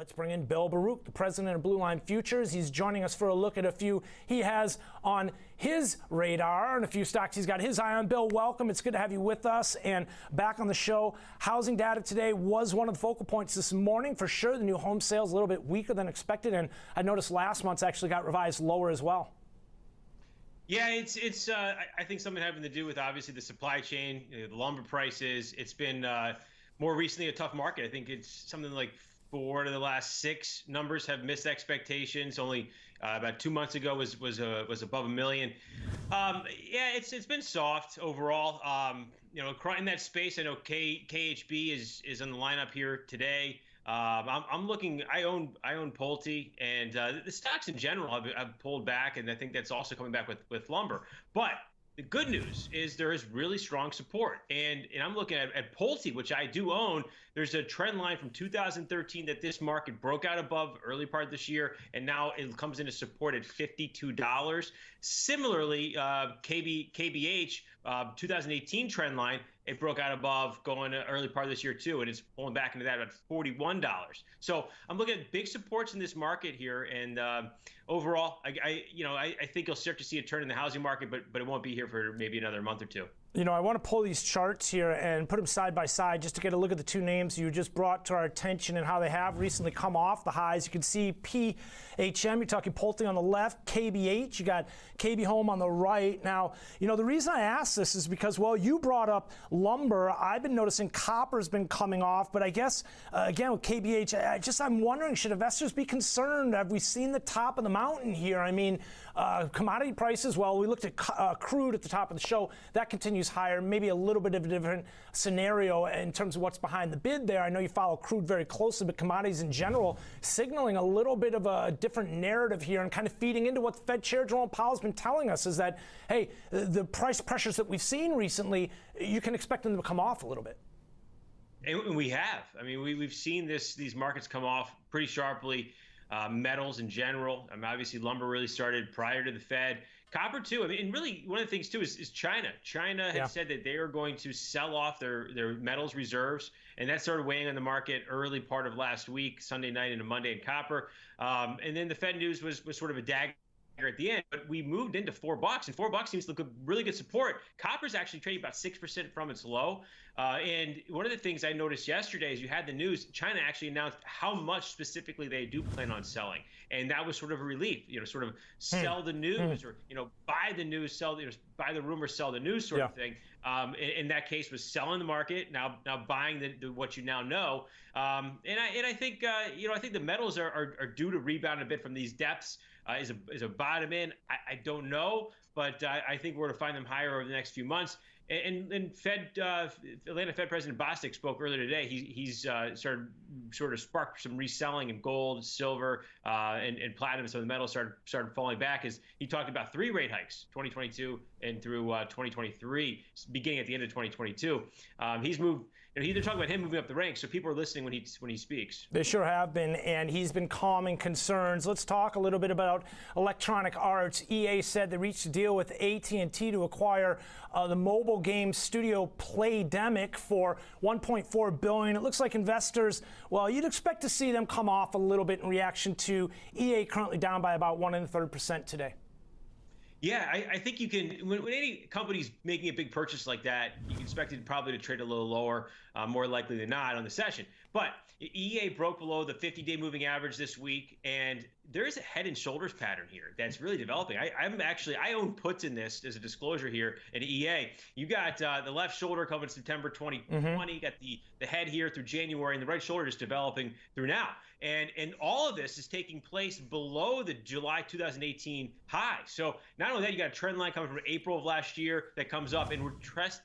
let's bring in Bill Baruch, the president of Blue Line Futures. He's joining us for a look at a few he has on his radar and a few stocks he's got his eye on. Bill, welcome. It's good to have you with us and back on the show. Housing data today was one of the focal points this morning. For sure, the new home sales a little bit weaker than expected, and I noticed last month's actually got revised lower as well. Yeah, it's I think something having to do with obviously the supply chain, the lumber prices. It's been more recently a tough market. I think it's something like 4 to the last 6 numbers have missed expectations. Only about 2 months ago was above 1 million. Yeah, it's been soft overall. In that space, I know KHB is on the lineup here today. I'm looking. I own Pulte, and the stocks in general have pulled back, and I think that's also coming back with lumber. But the good news is there is really strong support, and I'm looking at Pulte, which I do own. There's a trend line from 2013 that this market broke out above early part of this year, and now it comes into support at $52. Similarly, KBH 2018 trend line, it broke out above going early part of this year too, and it's pulling back into that at $41. So I'm looking at big supports in this market here, and overall, I think you'll start to see a turn in the housing market, but it won't be here for maybe another month or two. I want to pull these charts here and put them side by side just to get a look at the two names you just brought to our attention and how they have recently come off the highs. You can see PHM, you're talking Pulte on the left, KBH, you got KB Home on the right. Now, the reason I ask this is because, well, you brought up lumber. I've been noticing copper's been coming off, but I guess, again, with KBH, I'm wondering, should investors be concerned? Have we seen the top of the mountain here? I mean, commodity prices, well, we looked at crude at the top of the show. That continues higher, maybe a little bit of a different scenario in terms of what's behind the bid there. I know you follow crude very closely, but commodities in general signaling a little bit of a different narrative here and kind of feeding into what Fed Chair Jerome Powell's been telling us is that, hey, the price pressures that we've seen recently, you can expect them to come off a little bit. And we have. I mean, we've seen these markets come off pretty sharply. Metals in general. Obviously, lumber really started prior to the Fed. Copper, too. I mean, and really, one of the things, too, is China. China had said that they are going to sell off their metals reserves, and that started weighing on the market early part of last week, Sunday night into Monday in copper. And then the Fed news was sort of a dagger at the end, but we moved into $4, and $4 seems to look really good support. Copper's actually trading about 6% from its low. And one of the things I noticed yesterday is you had the news, China actually announced how much specifically they do plan on selling. And that was sort of a relief, sort of sell the news or, buy the news, buy the rumor, sell the news sort of thing. In that case was selling the market, now buying the what you now know. And I think, I think the metals are due to rebound a bit from these depths. Is a bottom in? I don't know, but I think we're going to find them higher over the next few months. And Atlanta Fed President Bostic spoke earlier today. He's started sort of sparked some reselling in gold, silver, and platinum. So the metals started falling back as he talked about 3 rate hikes, 2022 and through 2023, beginning at the end of 2022. He's moved. They're talking about him moving up the ranks, so people are listening when he speaks. They sure have been, and he's been calming concerns. Let's talk a little bit about Electronic Arts. EA said they reached a deal with AT&T to acquire the mobile game studio Playdemic for $1.4 billion. It looks like investors, well, you'd expect to see them come off a little bit in reaction to EA currently down by about 1 1/3% today. Yeah, I think you can, when any company's making a big purchase like that, you can expect it probably to trade a little lower, more likely than not on the session. But EA broke below the 50-day moving average this week, and there is a head and shoulders pattern here that's really developing. I own puts in this as a disclosure here in EA. You got the left shoulder coming September 2020, you got the head here through January, and the right shoulder just developing through now. And all of this is taking place below the July 2018 high. So not only that, you got a trend line coming from April of last year that comes up, and we're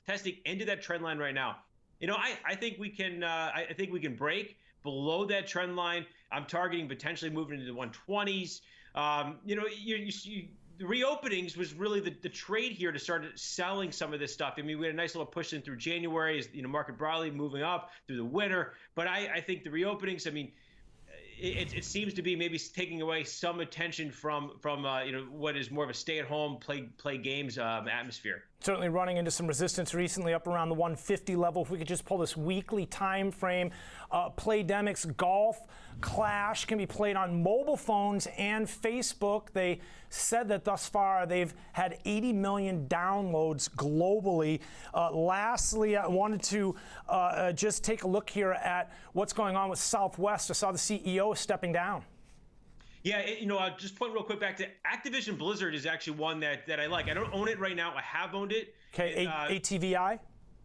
testing into that trend line right now. I think we can. I think we can break below that trend line. I'm targeting potentially moving into the 120s. The reopenings was really the trade here to start selling some of this stuff. I mean, we had a nice little push in through January as market broadly moving up through the winter. But I think the reopenings, I mean, it seems to be maybe taking away some attention from what is more of a stay-at-home, play games atmosphere. Certainly running into some resistance recently up around the 150 level. If we could just pull this weekly time frame. Playdemic's Golf Clash can be played on mobile phones and Facebook. They said that thus far they've had 80 million downloads globally. Lastly, I wanted to just take a look here at what's going on with Southwest. I saw the CEO stepping down. Yeah, I'll just point real quick back to Activision Blizzard is actually one that I like. I don't own it right now. I have owned it. Okay, ATVI?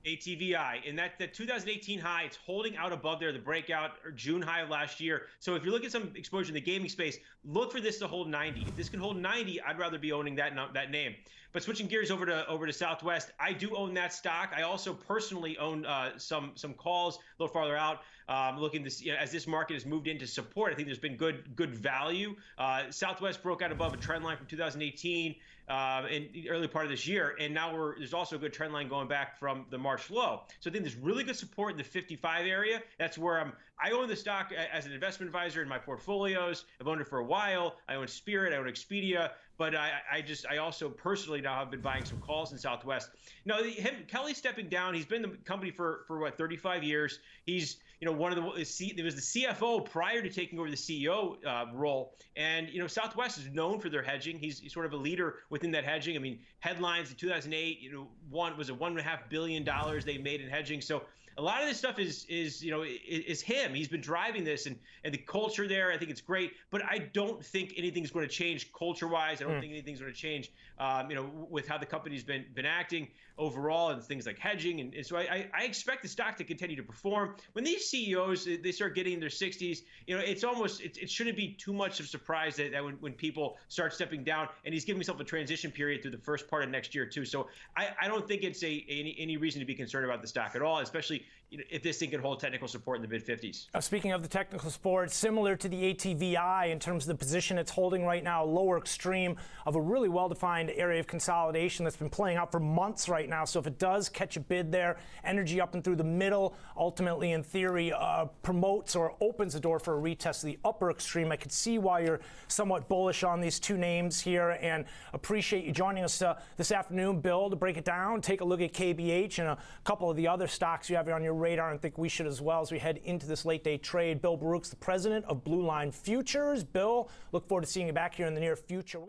ATVI, and that 2018 high, it's holding out above there, the breakout or June high of last year. So if you're looking at some exposure in the gaming space, look for this to hold 90. If this can hold 90, I'd rather be owning that name. But switching gears over to Southwest, I do own that stock. I also personally own some calls a little farther out. Looking to see, as this market has moved into support, I think there's been good value. Southwest broke out above a trend line from 2018 in the early part of this year, and now there's also a good trend line going back from the March low. So I think there's really good support in the 55 area. That's where I own the stock as an investment advisor in my portfolios. I've owned it for a while. I own Spirit, I own Expedia, but I also personally now have been buying some calls in Southwest. Kelly stepping down. He's been in the company for what, 35 years. He's one of there was the CFO prior to taking over the CEO role, and Southwest is known for their hedging. He's sort of a leader within that hedging. I mean, headlines in 2008, $1.5 billion they made in hedging. So a lot of this stuff is him. He's been driving this, and the culture there, I think it's great. But I don't think anything's going to change culture-wise. I don't think anything's going to change, with how the company's been acting overall, and things like hedging. And so I expect the stock to continue to perform. When these CEOs, they start getting in their 60s, it shouldn't be too much of a surprise that when people start stepping down. And he's giving himself a transition period through the first part of next year too. So I don't think it's any reason to be concerned about the stock at all, especially if this thing can hold technical support in the mid-50s. Speaking of the technical support, similar to the ATVI in terms of the position it's holding right now, lower extreme of a really well-defined area of consolidation that's been playing out for months right now. So if it does catch a bid there, energy up and through the middle, ultimately in theory promotes or opens the door for a retest of the upper extreme. I could see why you're somewhat bullish on these two names here, and appreciate you joining us this afternoon, Bill, to break it down, take a look at KBH and a couple of the other stocks you have on your radar, and think we should as well as we head into this late day trade. Bill Baruch's the president of Blue Line Futures. Bill, look forward to seeing you back here in the near future.